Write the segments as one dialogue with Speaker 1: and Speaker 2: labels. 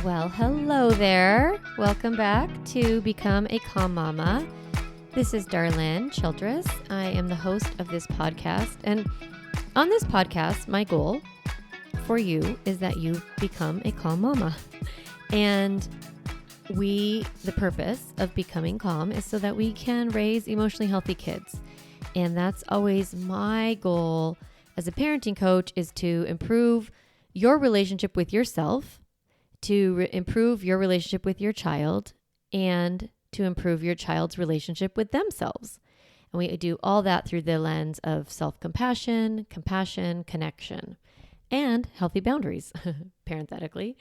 Speaker 1: Well, hello there. Welcome back to Become a Calm Mama. This is Darlene Childress. I am the host of this podcast. And on this podcast, my goal for you is that you become a calm mama. And the purpose of becoming calm is so that we can raise emotionally healthy kids. And that's always my goal as a parenting coach, is to improve your relationship with yourself, to improve your relationship with your child, and to improve your child's relationship with themselves. And we do all that through the lens of self-compassion, compassion, connection, and healthy boundaries, parenthetically.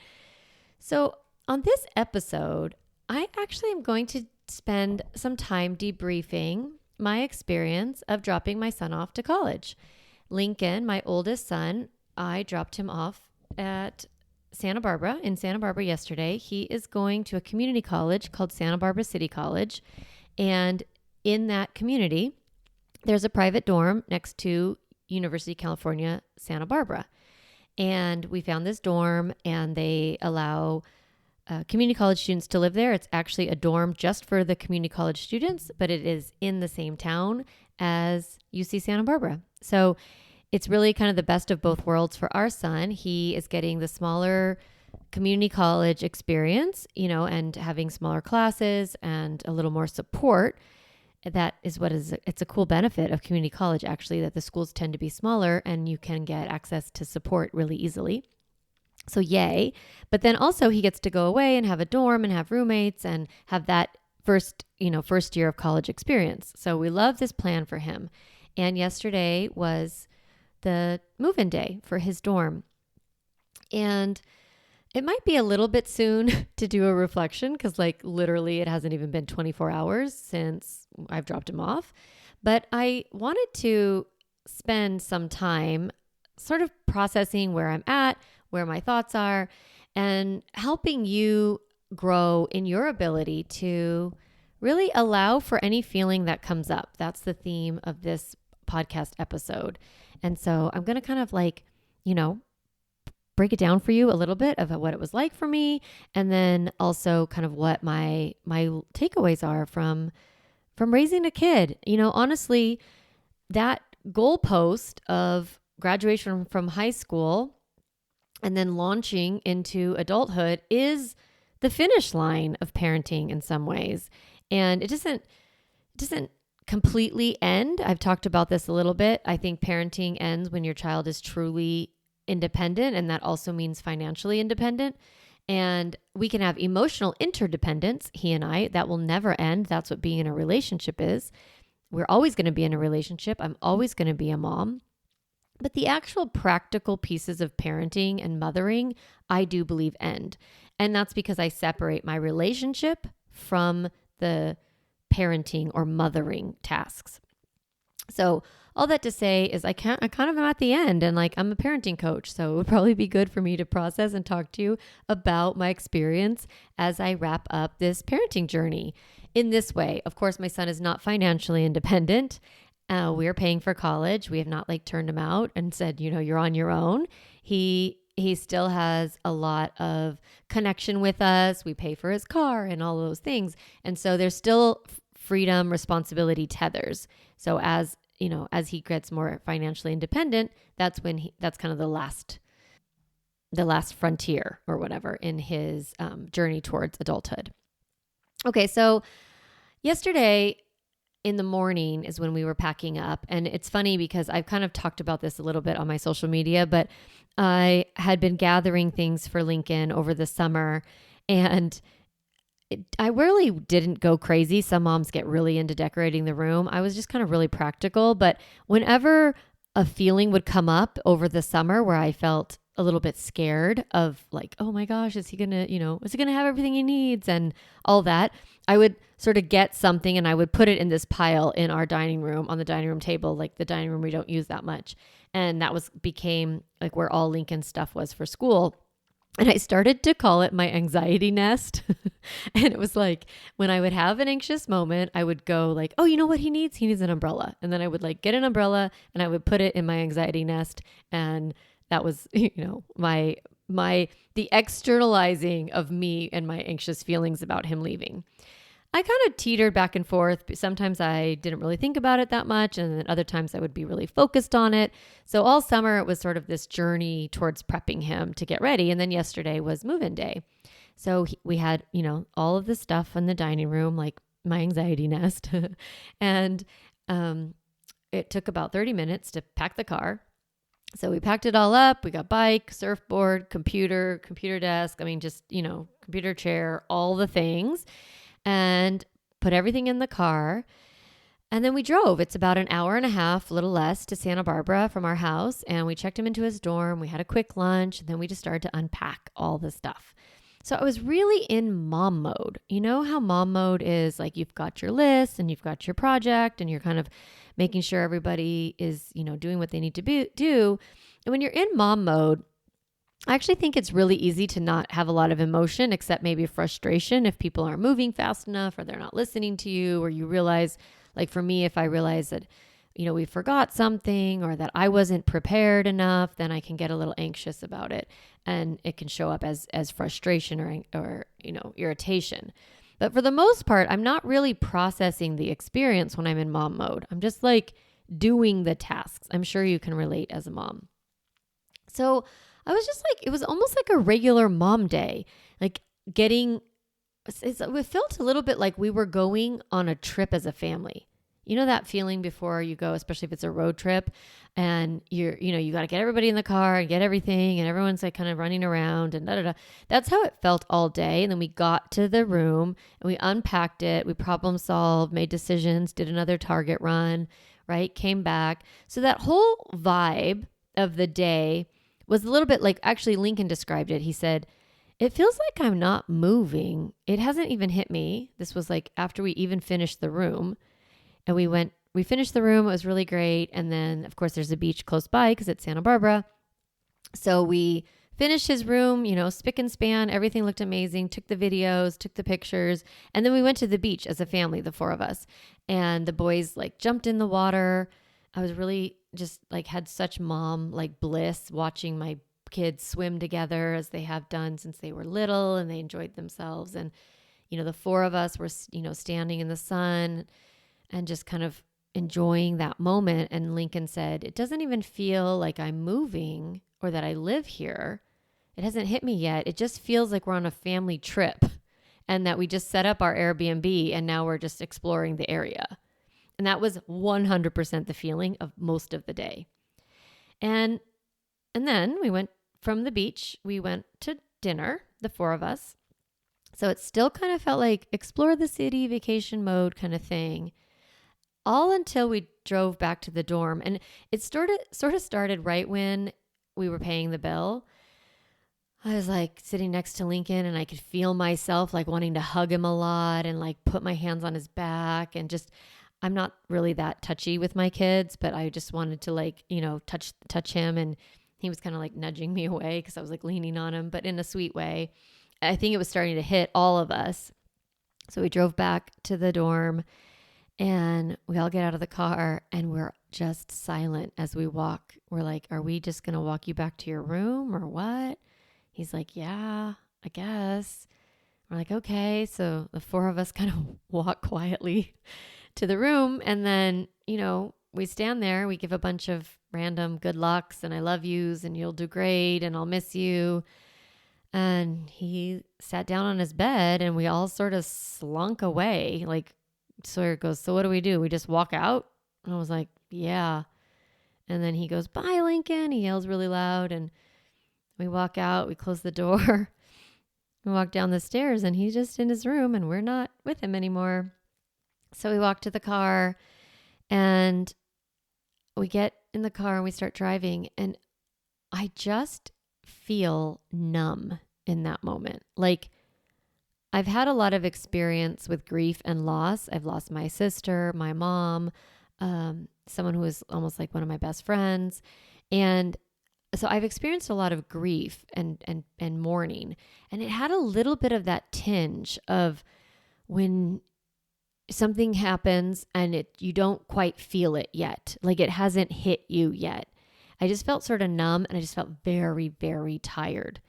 Speaker 1: So on this episode, I actually am going to spend some time debriefing my experience of dropping my son off to college. Lincoln, my oldest son, I dropped him off at Santa Barbara yesterday. He is going to a community college called Santa Barbara City College. And in that community, there's a private dorm next to University of California, Santa Barbara. And we found this dorm, and they allow community college students to live there. It's actually a dorm just for the community college students, but it is in the same town as UC Santa Barbara. So it's really kind of the best of both worlds for our son. He is getting the smaller community college experience, and having smaller classes and a little more support. That is it's a cool benefit of community college, actually, that the schools tend to be smaller and you can get access to support really easily. So yay. But then also he gets to go away and have a dorm and have roommates and have that first year of college experience. So we love this plan for him. And yesterday was the move-in day for his dorm. And it might be a little bit soon to do a reflection because literally it hasn't even been 24 hours since I've dropped him off. But I wanted to spend some time sort of processing where I'm at, where my thoughts are, and helping you grow in your ability to really allow for any feeling that comes up. That's the theme of this podcast episode. And so I'm going to kind of break it down for you a little bit of what it was like for me. And then also kind of what my takeaways are from raising a kid. Honestly, that goalpost of graduation from high school and then launching into adulthood is the finish line of parenting in some ways. And it doesn't completely end. I've talked about this a little bit. I think parenting ends when your child is truly independent, and that also means financially independent. And we can have emotional interdependence, he and I, that will never end. That's what being in a relationship is. We're always going to be in a relationship. I'm always going to be a mom. But the actual practical pieces of parenting and mothering, I do believe end. And that's because I separate my relationship from the parenting or mothering tasks. So all that to say is I kind of am at the end, and I'm a parenting coach. So it would probably be good for me to process and talk to you about my experience as I wrap up this parenting journey in this way. Of course, my son is not financially independent. We're paying for college. We have not turned him out and said, you're on your own. He still has a lot of connection with us. We pay for his car and all those things. And so there's still freedom, responsibility tethers. So as he gets more financially independent, that's kind of the last frontier or whatever in his journey towards adulthood. Okay, so yesterday in the morning is when we were packing up. And it's funny because I've kind of talked about this a little bit on my social media, but I had been gathering things for Lincoln over the summer, and I really didn't go crazy. Some moms get really into decorating the room. I was just kind of really practical. But whenever a feeling would come up over the summer where I felt a little bit scared of oh my gosh, is he going to have everything he needs and all that, I would sort of get something and I would put it in this pile in our dining room, on the dining room table, the dining room we don't use that much. And that became where all Lincoln's stuff was for school. And I started to call it my anxiety nest. And it was when I would have an anxious moment, I would go oh, you know what he needs? He needs an umbrella. And then I would get an umbrella and I would put it in my anxiety nest. And that was, my the externalizing of me and my anxious feelings about him leaving. I kind of teetered back and forth. Sometimes I didn't really think about it that much. And then other times I would be really focused on it. So all summer it was sort of this journey towards prepping him to get ready. And then yesterday was move-in day. So we had, all of the stuff in the dining room, like my anxiety nest. And it took about 30 minutes to pack the car. So we packed it all up. We got bike, surfboard, computer desk. I mean, just, computer chair, all the things, and put everything in the car. And then we drove. It's about an hour and a half, a little less, to Santa Barbara from our house. And we checked him into his dorm. We had a quick lunch. And then we just started to unpack all the stuff. So I was really in mom mode. You know how mom mode is, like you've got your list and you've got your project and you're kind of making sure everybody is, doing what they need to do. And when you're in mom mode, I actually think it's really easy to not have a lot of emotion, except maybe frustration if people aren't moving fast enough or they're not listening to you, or you realize, like for me, if I realize that, we forgot something or that I wasn't prepared enough, then I can get a little anxious about it. And it can show up as frustration or irritation. But for the most part, I'm not really processing the experience when I'm in mom mode. I'm just like doing the tasks. I'm sure you can relate as a mom. So I was just like, it was almost like a regular mom day, like it felt a little bit like we were going on a trip as a family. You know that feeling before you go, especially if it's a road trip and you got to get everybody in the car and get everything and everyone's like kind of running around and da. That's how it felt all day. And then we got to the room and we unpacked it. We problem solved, made decisions, did another Target run, right? Came back. So that whole vibe of the day was a little bit like, actually Lincoln described it. He said, it feels like I'm not moving. It hasn't even hit me. This was like after we even finished the room. And we finished the room. It was really great. And then, of course, there's a beach close by because it's Santa Barbara. So we finished his room, spick and span. Everything looked amazing. Took the videos, took the pictures. And then we went to the beach as a family, the four of us. And the boys like jumped in the water. I was really just like had such mom like bliss watching my kids swim together as they have done since they were little, and they enjoyed themselves. And, the four of us were, standing in the sun and just kind of enjoying that moment. And Lincoln said, it doesn't even feel like I'm moving or that I live here. It hasn't hit me yet. It just feels like we're on a family trip and that we just set up our Airbnb and now we're just exploring the area. And that was 100% the feeling of most of the day. And then we went from the beach, we went to dinner, the four of us. So it still kind of felt like explore the city, vacation mode kind of thing. All until we drove back to the dorm. And it sort of started right when we were paying the bill. I was like sitting next to Lincoln and I could feel myself like wanting to hug him a lot and like put my hands on his back and just, I'm not really that touchy with my kids, but I just wanted to like, touch him. And he was kind of like nudging me away because I was like leaning on him, but in a sweet way. I think it was starting to hit all of us. So we drove back to the dorm. And we all get out of the car and we're just silent as we walk. We're like, are we just going to walk you back to your room or what? He's like, yeah, I guess. We're like, okay. So the four of us kind of walk quietly to the room. And then, we stand there. We give a bunch of random good lucks and I love yous and you'll do great and I'll miss you. And he sat down on his bed and we all sort of slunk away, like, Sawyer goes, so what do? We just walk out? And I was like, yeah. And then he goes, bye, Lincoln. He yells really loud. And we walk out. We close the door. We walk down the stairs and he's just in his room and we're not with him anymore. So we walk to the car and we get in the car and we start driving. And I just feel numb in that moment. Like, I've had a lot of experience with grief and loss. I've lost my sister, my mom, someone who was almost like one of my best friends. And so I've experienced a lot of grief and mourning. And it had a little bit of that tinge of when something happens and you don't quite feel it yet. Like it hasn't hit you yet. I just felt sort of numb and I just felt very, very tired.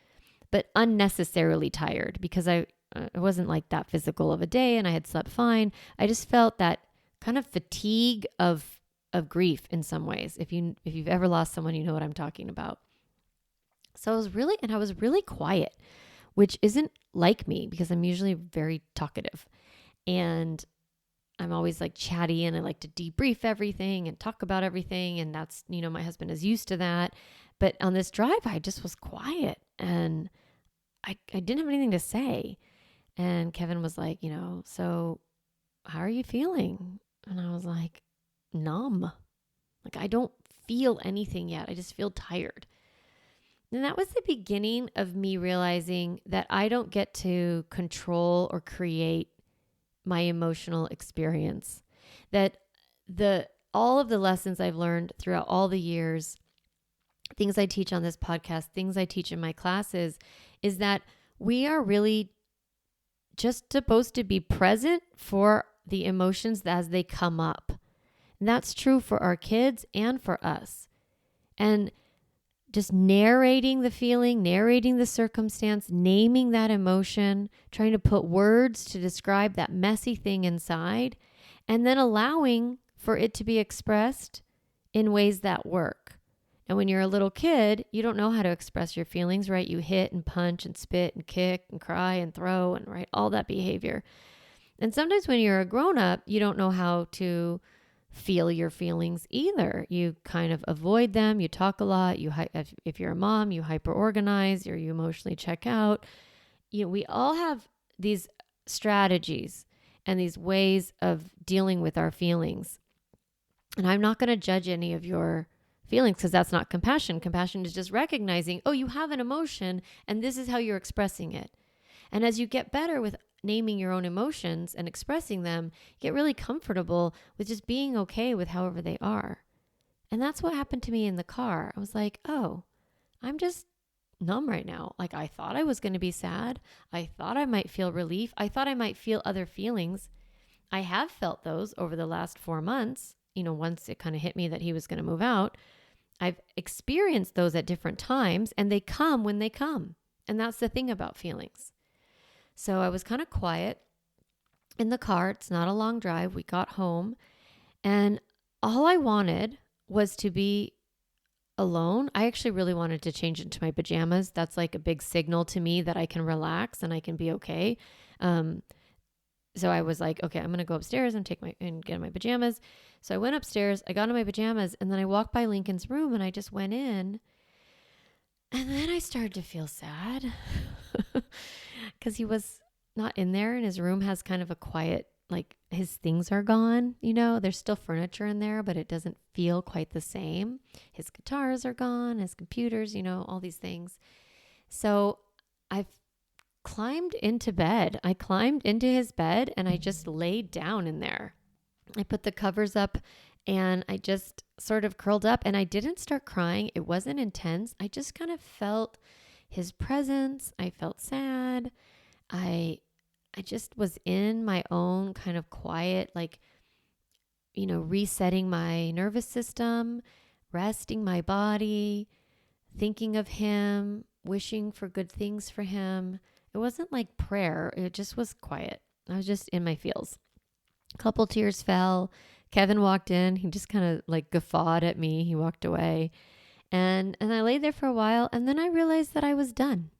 Speaker 1: but unnecessarily tired because it wasn't like that physical of a day and I had slept fine. I just felt that kind of fatigue of grief in some ways. If you've ever lost someone, you know what I'm talking about. So I was really quiet, which isn't like me because I'm usually very talkative and I'm always like chatty and I like to debrief everything and talk about everything. And that's, my husband is used to that. But on this drive, I just was quiet and I didn't have anything to say. And Kevin was like, so how are you feeling? And I was like, numb. Like, I don't feel anything yet. I just feel tired. And that was the beginning of me realizing that I don't get to control or create my emotional experience. That all of the lessons I've learned throughout all the years, things I teach on this podcast, things I teach in my classes, is that we are really just supposed to be present for the emotions as they come up. And that's true for our kids and for us. And just narrating the feeling, narrating the circumstance, naming that emotion, trying to put words to describe that messy thing inside, and then allowing for it to be expressed in ways that work. And when you're a little kid, you don't know how to express your feelings, right? You hit and punch and spit and kick and cry and throw and right, all that behavior. And sometimes when you're a grown-up, you don't know how to feel your feelings either. You kind of avoid them. You talk a lot. If you're a mom, you hyper-organize or you emotionally check out. We all have these strategies and these ways of dealing with our feelings. And I'm not going to judge any of your feelings because that's not compassion. Compassion is just recognizing, oh, you have an emotion and this is how you're expressing it. And as you get better with naming your own emotions and expressing them, get really comfortable with just being okay with however they are. And that's what happened to me in the car. I was like, oh, I'm just numb right now. Like I thought I was going to be sad. I thought I might feel relief. I thought I might feel other feelings. I have felt those over the last 4 months. Once it kind of hit me that he was going to move out, I've experienced those at different times and they come when they come. And that's the thing about feelings. So I was kind of quiet in the car. It's not a long drive. We got home and all I wanted was to be alone. I actually really wanted to change into my pajamas. That's like a big signal to me that I can relax and I can be okay. So I was like, okay, I'm going to go upstairs and get in my pajamas. So I went upstairs, I got in my pajamas, and then I walked by Lincoln's room and I just went in. And then I started to feel sad because he was not in there and his room has kind of a quiet, like his things are gone, there's still furniture in there, but it doesn't feel quite the same. His guitars are gone, his computers, all these things. So I climbed into bed. I climbed into his bed and I just laid down in there. I put the covers up and I just sort of curled up and I didn't start crying. It wasn't intense. I just kind of felt his presence. I felt sad. I just was in my own kind of quiet, like, resetting my nervous system, resting my body, thinking of him, wishing for good things for him. It wasn't like prayer. It just was quiet. I was just in my feels. A couple tears fell. Kevin walked in. He just kind of like guffawed at me. He walked away. And I laid there for a while. And then I realized that I was done.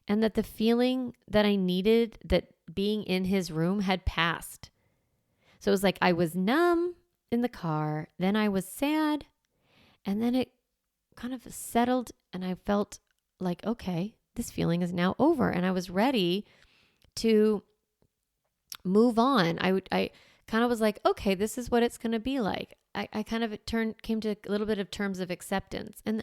Speaker 1: And that the feeling that I needed, that being in his room, had passed. So it was like I was numb in the car. Then I was sad. And then it kind of settled. And I felt like, okay, this feeling is now over. And I was ready to move on. I kind of was like, okay, this is what it's going to be like. I kind of came to a little bit of terms of acceptance. And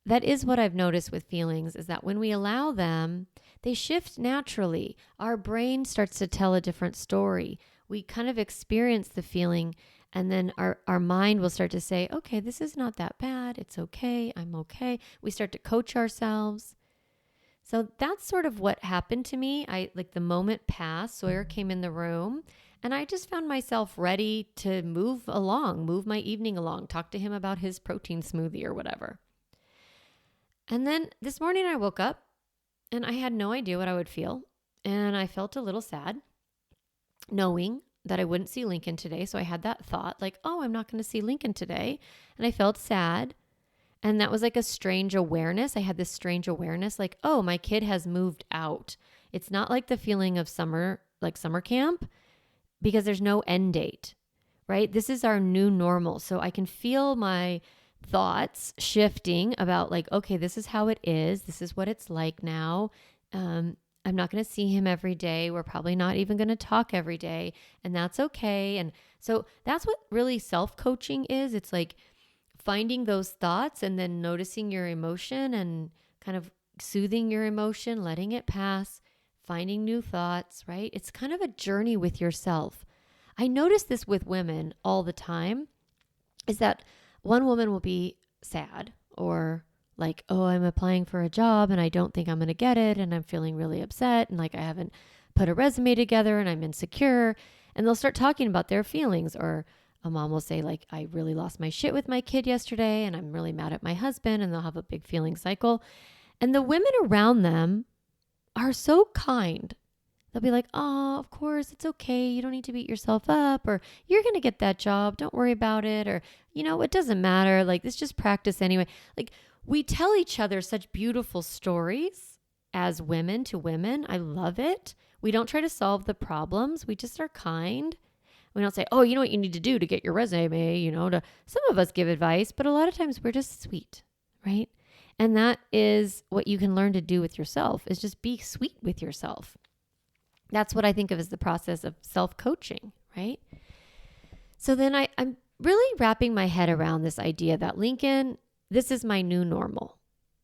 Speaker 1: that is what I've noticed with feelings, is that when we allow them, they shift naturally. Our brain starts to tell a different story. We kind of experience the feeling, and then our mind will start to say, okay, this is not that bad. It's okay. I'm okay. We start to coach ourselves. So that's sort of what happened to me. The moment passed, Sawyer came in the room, and I just found myself ready to move my evening along, talk to him about his protein smoothie or whatever. And then this morning I woke up And I had no idea what I would feel. And I felt a little sad knowing that I wouldn't see Lincoln today. So I had that thought like, oh, I'm not going to see Lincoln today. And I felt sad. And that was like a strange awareness. I had this strange awareness like, oh, my kid has moved out. It's not like the feeling of summer, like summer camp, because there's no end date, right? This is our new normal. So I can feel my thoughts shifting about like, okay, this is how it is. This is what it's like now. I'm not going to see him every day. We're probably not even going to talk every day, and that's okay. And so that's what really self-coaching is. It's like finding those thoughts and then noticing your emotion and kind of soothing your emotion, letting it pass, finding new thoughts, right? It's kind of a journey with yourself. I notice this with women all the time is that one woman will be sad or like, oh, I'm applying for a job and I don't think I'm going to get it. And I'm feeling really upset. And like, I haven't put a resume together and I'm insecure. And they'll start talking about their feelings. Or a mom will say like, I really lost my shit with my kid yesterday and I'm really mad at my husband. And they'll have a big feeling cycle. And the women around them are so kind. They'll be like, oh, of course, it's okay. You don't need to beat yourself up, or you're going to get that job. Don't worry about it. Or, it doesn't matter. Like, it's just practice anyway. Like, we tell each other such beautiful stories as women to women. I love it. We don't try to solve the problems. We just are kind. We don't say, oh, you know what you need to do to get your resume, some of us give advice, but a lot of times we're just sweet, right? And that is what you can learn to do with yourself, is just be sweet with yourself. That's what I think of as the process of self-coaching, right? So then I'm really wrapping my head around this idea that Lincoln, this is my new normal,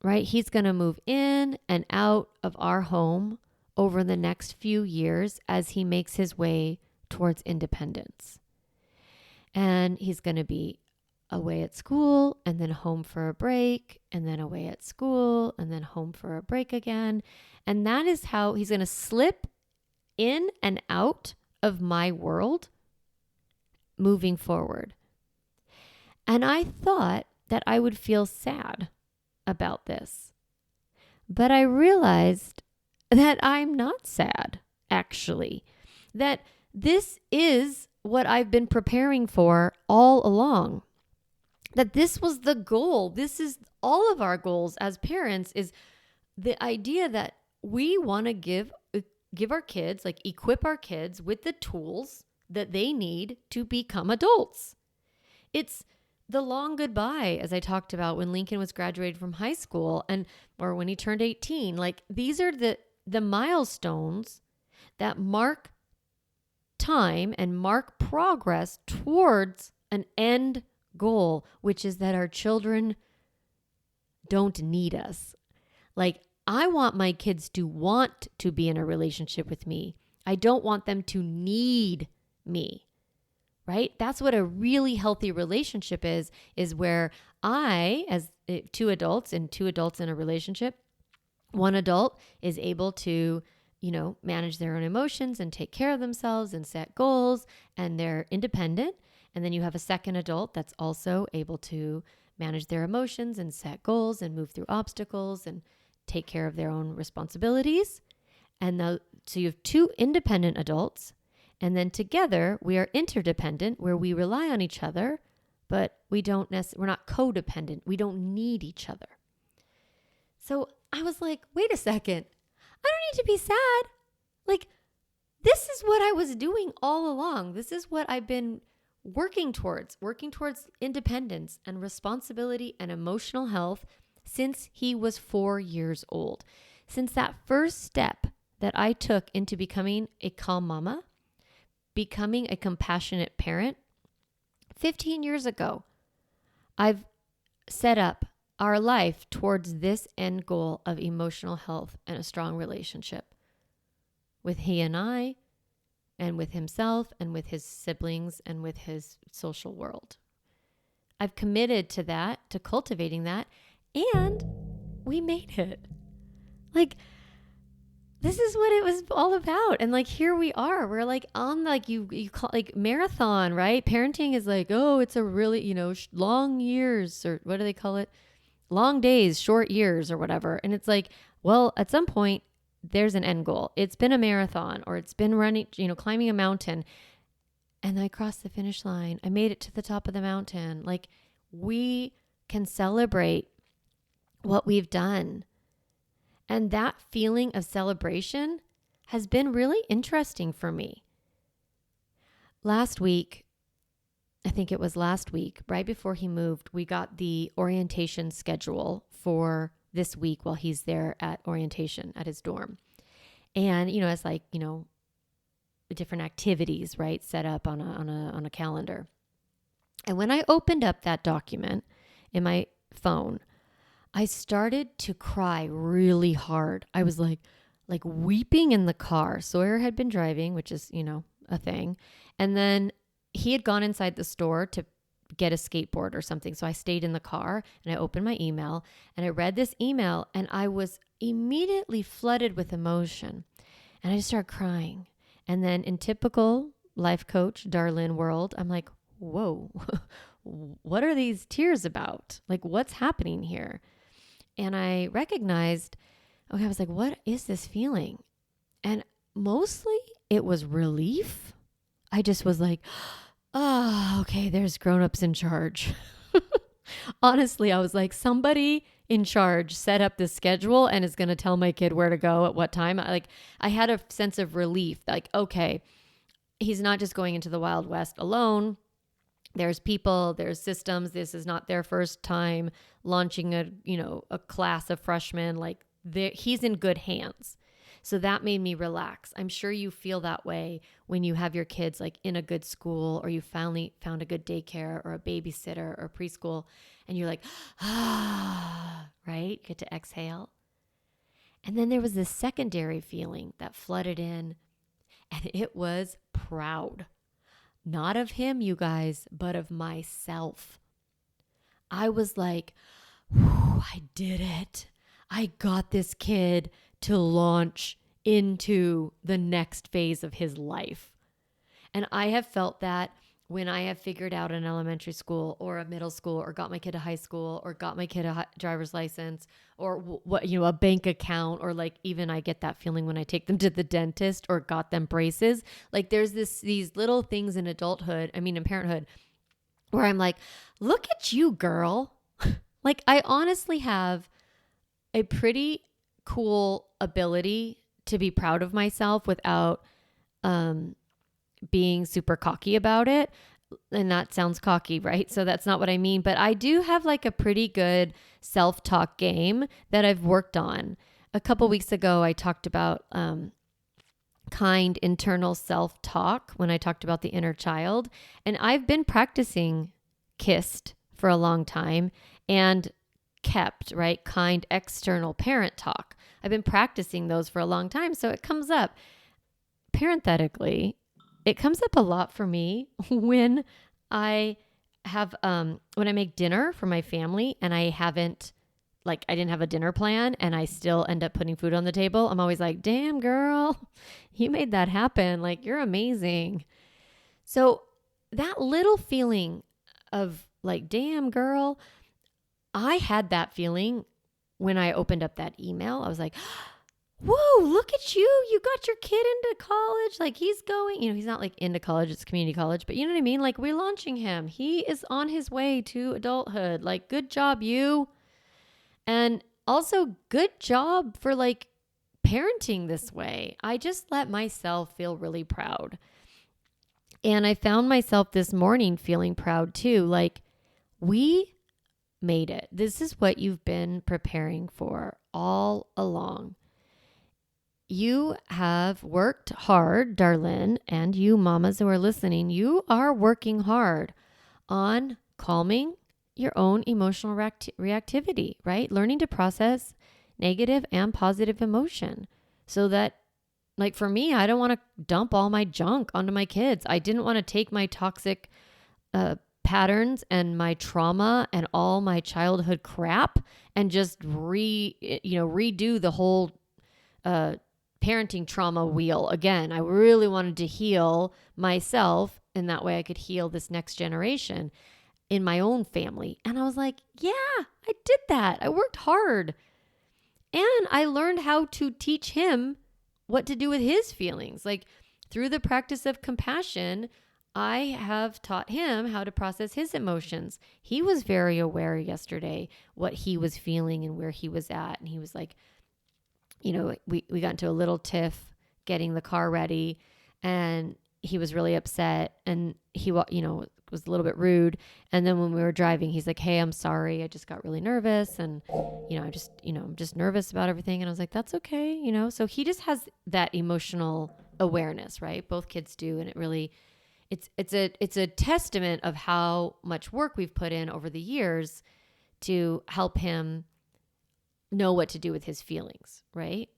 Speaker 1: right? He's going to move in and out of our home over the next few years as he makes his way towards independence. And he's going to be away at school and then home for a break and then away at school and then home for a break again. And that is how he's going to slip in and out of my world moving forward. And I thought that I would feel sad about this. But I realized that I'm not sad, actually. That this is what I've been preparing for all along. That this was the goal. This is all of our goals as parents, is the idea that we want to give our kids, like equip our kids with the tools that they need to become adults. It's the long goodbye, as I talked about when Lincoln was graduated from high school or when he turned 18. Like, these are the milestones that mark time and mark progress towards an end goal, which is that our children don't need us. Like, I want my kids to want to be in a relationship with me. I don't want them to need me, right? That's what a really healthy relationship is where I, as two adults in a relationship, one adult is able to, manage their own emotions and take care of themselves and set goals, and they're independent. And then you have a second adult that's also able to manage their emotions and set goals and move through obstacles and take care of their own responsibilities. And so you have two independent adults, and then together we are interdependent, where we rely on each other, but we're not codependent. We don't need each other. So I was like, wait a second. I don't need to be sad. Like, this is what I was doing all along. This is what I've been working towards independence and responsibility and emotional health since he was 4 years old. Since that first step that I took into becoming a calm mama, becoming a compassionate parent, 15 years ago, I've set up our life towards this end goal of emotional health and a strong relationship with he and I, and with himself, and with his siblings, and with his social world. I've committed to that, to cultivating that, and we made it. Like, this is what it was all about. And like, here we are. We're like on like you call like marathon, right? Parenting is like, oh, it's a really, long years, or what do they call it? Long days, short years, or whatever. And it's like, Well, at some point, there's an end goal. It's been a marathon or it's been running, climbing a mountain. And I crossed the finish line. I made it to the top of the mountain. Like, we can celebrate what we've done. And that feeling of celebration has been really interesting for me. Last week, I think it was last week, right before he moved, we got the orientation schedule for this week while he's there at orientation at his dorm. And, it's like, different activities, right, set up on a calendar. And when I opened up that document in my phone, I started to cry really hard. I was like weeping in the car. Sawyer had been driving, which is, a thing. And then he had gone inside the store to get a skateboard or something. So I stayed in the car and I opened my email and I read this email and I was immediately flooded with emotion. And I just started crying. And then in typical life coach Darlene world, I'm like, whoa, what are these tears about? Like, what's happening here? And I recognized, okay, I was like, what is this feeling? And mostly it was relief. I just was like, oh, okay, there's grown-ups in charge. Honestly, I was like, somebody in charge set up this schedule and is going to tell my kid where to go at what time. I had a sense of relief, like, okay, he's not just going into the Wild West alone. There's people, there's systems. This is not their first time launching a class of freshmen. Like, he's in good hands. So that made me relax. I'm sure you feel that way when you have your kids like in a good school, or you finally found a good daycare or a babysitter or preschool, and you're like, right? Get to exhale. And then there was this secondary feeling that flooded in, and it was proud. Not of him, you guys, but of myself. I was like, I did it. I got this kid to launch into the next phase of his life. And I have felt that when I have figured out an elementary school or a middle school, or got my kid to high school, or got my kid a driver's license, or a bank account, or like even I get that feeling when I take them to the dentist or got them braces. Like, there's these little things in in parenthood, where I'm like, look at you, girl. Like, I honestly have a pretty cool ability to be proud of myself without being super cocky about it. And that sounds cocky, right? So that's not what I mean. But I do have like a pretty good self-talk game that I've worked on. A couple weeks ago, I talked about kind internal self-talk when I talked about the inner child. And I've been practicing KISSed for a long time, and kept, right? Kind external parent talk. I've been practicing those for a long time. So it comes up, parenthetically, it comes up a lot for me when I have, when I make dinner for my family and I didn't have a dinner plan and I still end up putting food on the table. I'm always like, damn girl, you made that happen. Like, you're amazing. So that little feeling of like, damn girl, I had that feeling when I opened up that email. I was like, whoa, look at you. You got your kid into college. Like, he's going, he's not like into college, it's community college, but you know what I mean? Like, we're launching him. He is on his way to adulthood. Like, good job, you. And also good job for like parenting this way. I just let myself feel really proud. And I found myself this morning feeling proud too. Like, we made it. This is what you've been preparing for all along. You have worked hard, Darlene, and you mamas who are listening, you are working hard on calming your own emotional reactivity, right? Learning to process negative and positive emotion so that, like, for me, I don't want to dump all my junk onto my kids. I didn't want to take my toxic patterns and my trauma and all my childhood crap and just redo the whole parenting trauma wheel again. I really wanted to heal myself, and that way I could heal this next generation in my own family. And I was like, yeah, I did that. I worked hard. And I learned how to teach him what to do with his feelings. Like through the practice of compassion, I have taught him how to process his emotions. He was very aware yesterday what he was feeling and where he was at. And he was like, we got into a little tiff getting the car ready, and he was really upset, and he, was a little bit rude. And then when we were driving, he's like, "Hey, I'm sorry. I just got really nervous. And, I'm just nervous about everything." And I was like, "That's okay." So he just has that emotional awareness, right? Both kids do. And it really, it's a testament of how much work we've put in over the years to help him know what to do with his feelings, right?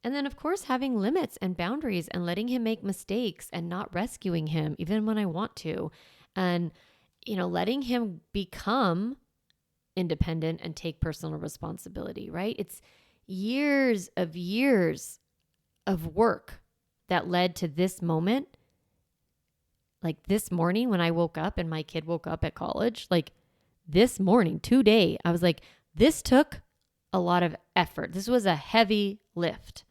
Speaker 1: And then, of course, having limits and boundaries and letting him make mistakes and not rescuing him even when I want to. And, letting him become independent and take personal responsibility, right? It's years of work that led to this moment. Like this morning when I woke up and my kid woke up at college, like this morning, today, I was like, this took a lot of effort. This was a heavy lift.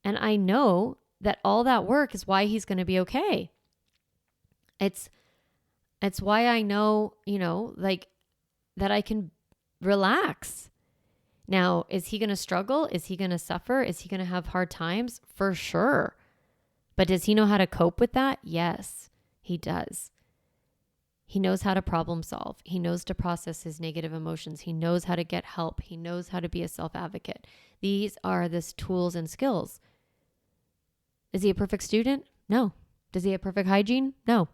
Speaker 1: And I know that all that work is why he's going to be okay. It's why I know, that I can relax. Now, is he going to struggle? Is he going to suffer? Is he going to have hard times? For sure. But does he know how to cope with that? Yes, he does. He knows how to problem solve. He knows to process his negative emotions. He knows how to get help. He knows how to be a self-advocate. These are the tools and skills. Is he a perfect student? No. Does he have perfect hygiene? No.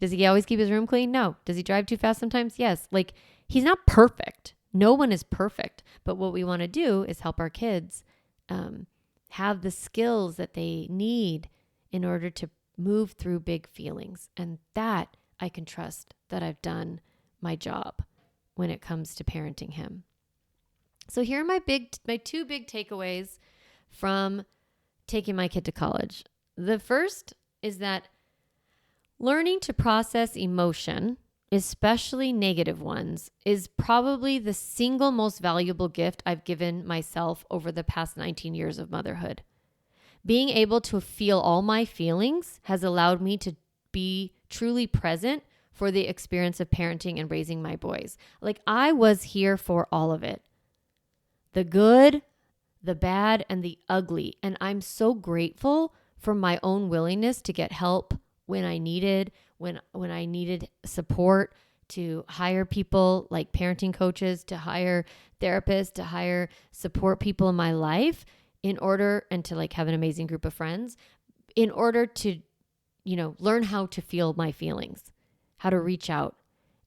Speaker 1: Does he always keep his room clean? No. Does he drive too fast sometimes? Yes. Like, he's not perfect. No one is perfect. But what we want to do is help our kids have the skills that they need in order to move through big feelings. And that I can trust that I've done my job when it comes to parenting him. So here are my two big takeaways from taking my kid to college. The first is that learning to process emotion, especially negative ones, is probably the single most valuable gift I've given myself over the past 19 years of motherhood. Being able to feel all my feelings has allowed me to be truly present for the experience of parenting and raising my boys. Like, I was here for all of it. The good, the bad, and the ugly. And I'm so grateful for my own willingness to get help when I needed support, to hire people like parenting coaches, to hire therapists, to hire support people in my life and to have an amazing group of friends in order to, learn how to feel my feelings, how to reach out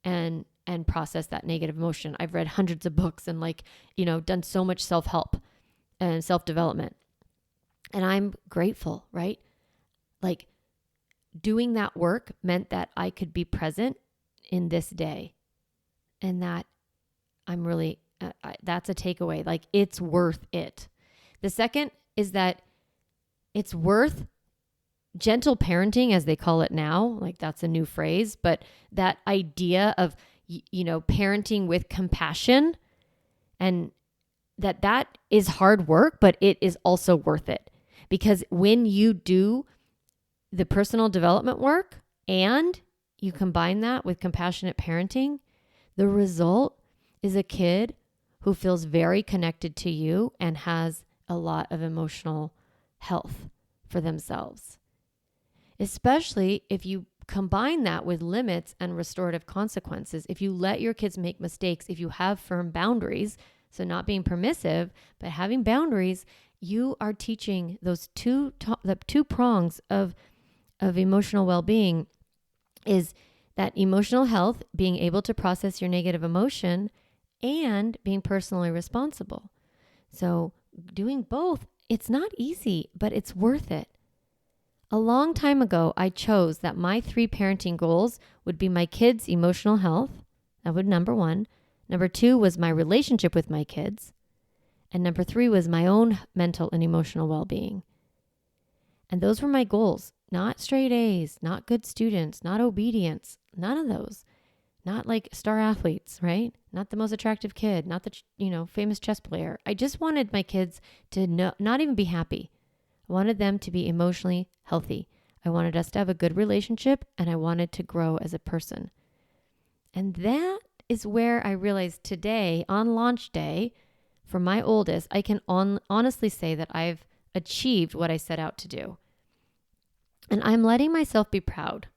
Speaker 1: and process that negative emotion. I've read hundreds of books and done so much self-help and self-development. And I'm grateful, right? Doing that work meant that I could be present in this day, and that I'm really, that's a takeaway. It's worth it. The second is that it's worth gentle parenting, as they call it now. That's a new phrase, but that idea of, parenting with compassion, and that is hard work, but it is also worth it. Because when you do the personal development work and you combine that with compassionate parenting, the result is a kid who feels very connected to you and has a lot of emotional health for themselves. Especially if you combine that with limits and restorative consequences. If you let your kids make mistakes, if you have firm boundaries, so not being permissive, but having boundaries, you are teaching those the two prongs of emotional well-being, is that emotional health, being able to process your negative emotion, and being personally responsible. So doing both, it's not easy, but it's worth it. A long time ago, I chose that my 3 parenting goals would be my kids' emotional health. That would number 1. Number 2 was my relationship with my kids. And number 3 was my own mental and emotional well-being. And those were my goals. Not straight A's, not good students, not obedience, none of those. not like star athletes, right? Not the most attractive kid, not the, famous chess player. I just wanted my kids to not even be happy. I wanted them to be emotionally healthy. I wanted us to have a good relationship, and I wanted to grow as a person. And that is where I realized today, on launch day, for my oldest, I can honestly say that I've achieved what I set out to do. And I'm letting myself be proud.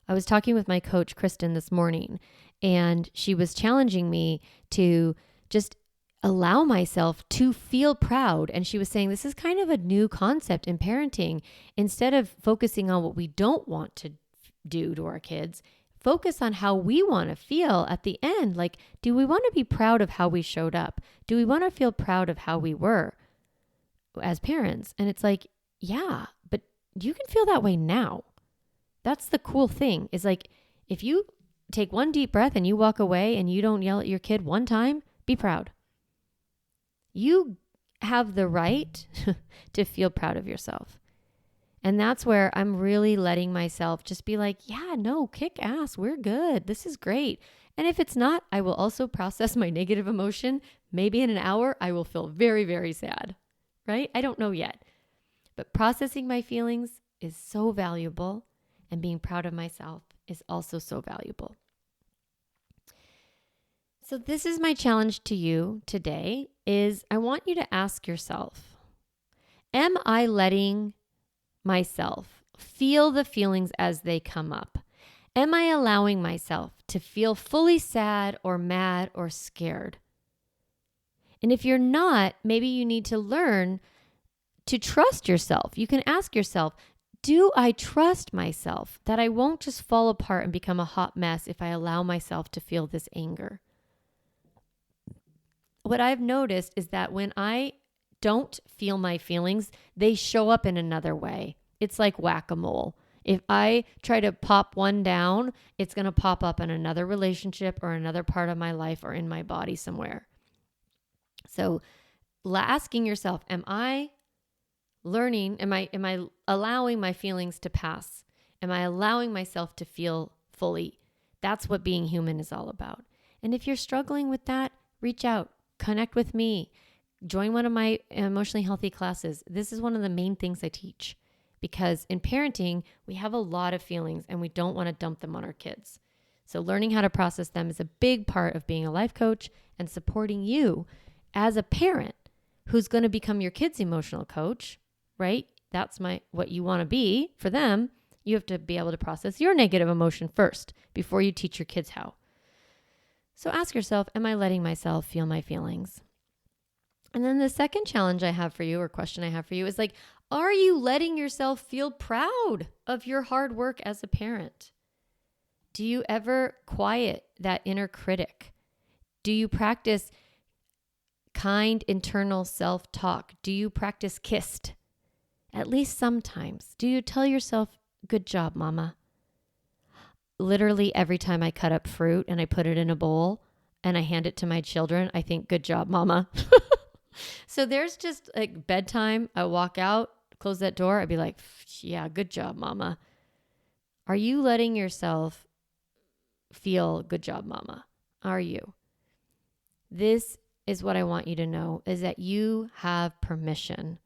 Speaker 1: I was talking with my coach, Kristen, this morning, and she was challenging me to just allow myself to feel proud. And she was saying, this is kind of a new concept in parenting. Instead of focusing on what we don't want to do to our kids, focus on how we want to feel at the end. Like, do we want to be proud of how we showed up? Do we want to feel proud of how we were as parents? And it's like, yeah, but you can feel that way now. That's the cool thing, is like, if you take one deep breath and you walk away and you don't yell at your kid one time, be proud. You have the right to feel proud of yourself. And that's where I'm really letting myself just be like, yeah, no, kick ass. We're good. This is great. And if it's not, I will also process my negative emotion. Maybe in an hour, I will feel very, very sad, right? I don't know yet. But processing my feelings is so valuable, and being proud of myself is also so valuable. So this is my challenge to you today, is I want you to ask yourself, am I letting myself feel the feelings as they come up? Am I allowing myself to feel fully sad or mad or scared? And if you're not, maybe you need to learn to trust yourself. You can ask yourself, do I trust myself that I won't just fall apart and become a hot mess if I allow myself to feel this anger? What I've noticed is that when I don't feel my feelings, they show up in another way. It's like whack-a-mole. If I try to pop one down, it's going to pop up in another relationship or another part of my life or in my body somewhere. So asking yourself, am I learning? Am I allowing my feelings to pass? Am I allowing myself to feel fully? That's what being human is all about. And if you're struggling with that, reach out, connect with me, join one of my emotionally healthy classes. This is one of the main things I teach, because in parenting, we have a lot of feelings and we don't want to dump them on our kids. So learning how to process them is a big part of being a life coach and supporting you as a parent who's going to become your kid's emotional coach, right? That's what you want to be for them. You have to be able to process your negative emotion first before you teach your kids how. So ask yourself, am I letting myself feel my feelings? And then the second challenge I have for you, or question I have for you, is like, are you letting yourself feel proud of your hard work as a parent? Do you ever quiet that inner critic? Do you practice kind internal self-talk? Do you practice KISSed? At least sometimes. Do you tell yourself, good job, mama? Literally every time I cut up fruit and I put it in a bowl and I hand it to my children, I think, good job, mama. So there's just like bedtime. I walk out, close that door. I'd be like, yeah, good job, mama. Are you letting yourself feel good job, mama? Are you? This is what I want you to know, is that you have permission.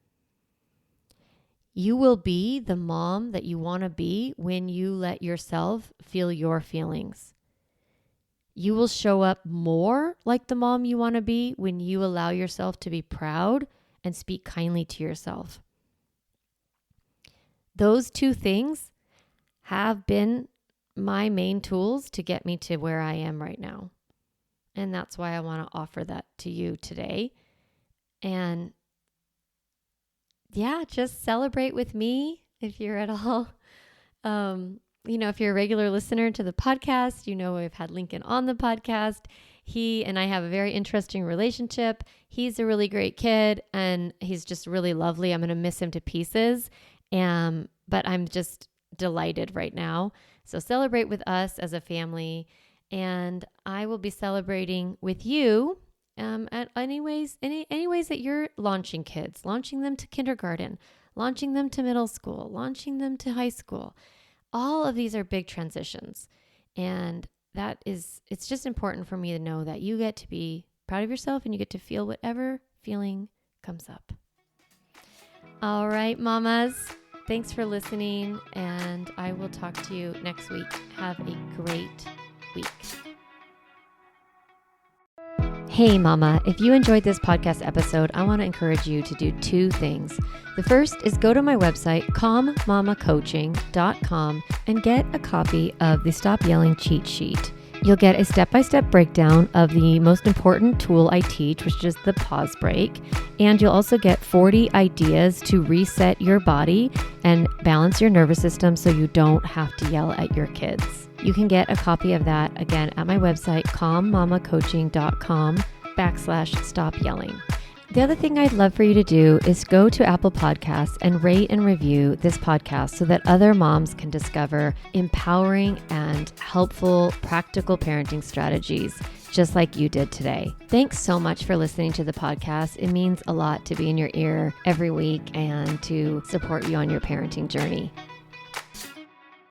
Speaker 1: You will be the mom that you want to be when you let yourself feel your feelings. You will show up more like the mom you want to be when you allow yourself to be proud and speak kindly to yourself. Those two things have been my main tools to get me to where I am right now. And that's why I want to offer that to you today. And yeah, just celebrate with me if you're at all. If you're a regular listener to the podcast, I've had Lincoln on the podcast. He and I have a very interesting relationship. He's a really great kid and he's just really lovely. I'm going to miss him to pieces. But I'm just delighted right now. So celebrate with us as a family. And I will be celebrating with you at any ways that you're launching kids, launching them to kindergarten, launching them to middle school, launching them to high school. All of these are big transitions. And it's just important for me to know that you get to be proud of yourself and you get to feel whatever feeling comes up. All right, mamas, thanks for listening, and I will talk to you next week. Have a great week. Hey mama, if you enjoyed this podcast episode, I want to encourage you to do two things. The first is go to my website, calmmamacoaching.com, and get a copy of the Stop Yelling cheat sheet. You'll get a step-by-step breakdown of the most important tool I teach, which is the pause break. And you'll also get 40 ideas to reset your body and balance your nervous system so you don't have to yell at your kids. You can get a copy of that, again, at my website, calmmamacoaching.com/stop yelling. The other thing I'd love for you to do is go to Apple Podcasts and rate and review this podcast so that other moms can discover empowering and helpful, practical parenting strategies, just like you did today. Thanks so much for listening to the podcast. It means a lot to be in your ear every week and to support you on your parenting journey.